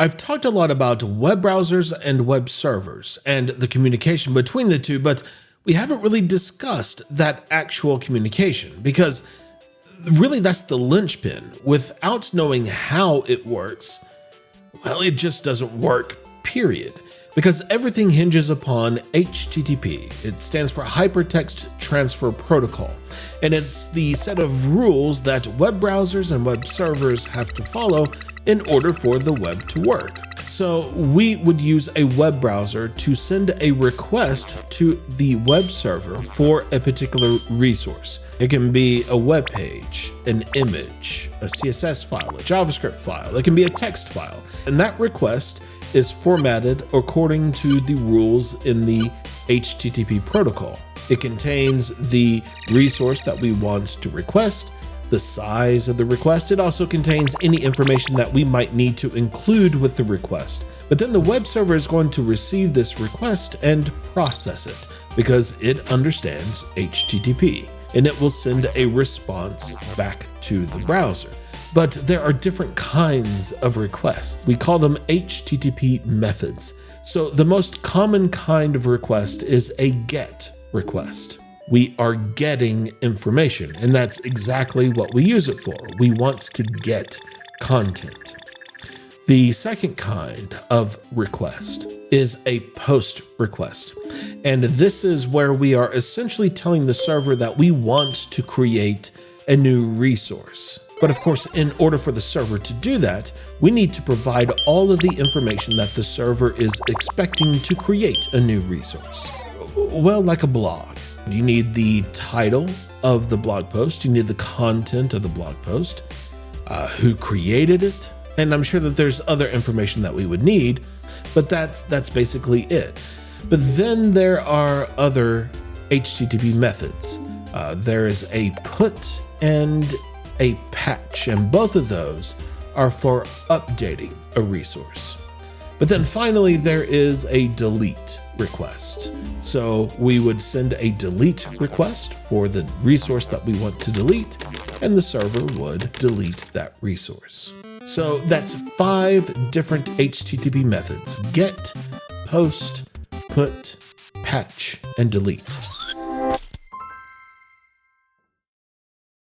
I've talked a lot about web browsers and web servers and the communication between the two, but we haven't really discussed that actual communication because really that's the linchpin. Without knowing how it works, well, it just doesn't work, period. Because everything hinges upon HTTP. It stands for Hypertext Transfer Protocol. And it's the set of rules that web browsers and web servers have to follow in order for the web to work. So we would use a web browser to send a request to the web server for a particular resource. It can be a web page, an image, a CSS file, a JavaScript file. It can be a text file. And that request is formatted according to the rules in the HTTP protocol. It contains the resource that we want to request, the size of the request. It also contains any information that we might need to include with the request. But then the web server is going to receive this request and process it because it understands HTTP, and it will send a response back to the browser. But there are different kinds of requests. We call them HTTP methods. So the most common kind of request is a GET request. We are getting information, and that's exactly what we use it for. We want to get content. The second kind of request is a POST request. And this is where we are essentially telling the server that we want to create a new resource. But of course, in order for the server to do that, we need to provide all of the information that the server is expecting to create a new resource. Well, like a blog. You need the title of the blog post, you need the content of the blog post, who created it, and I'm sure that there's other information that we would need, but that's basically it. But then there are other HTTP methods. There is a put and a patch, and both of those are for updating a resource. But then finally, there is a delete request. So we would send a delete request for the resource that we want to delete, and the server would delete that resource. So that's 5 different HTTP methods: get, post, put, patch, and delete.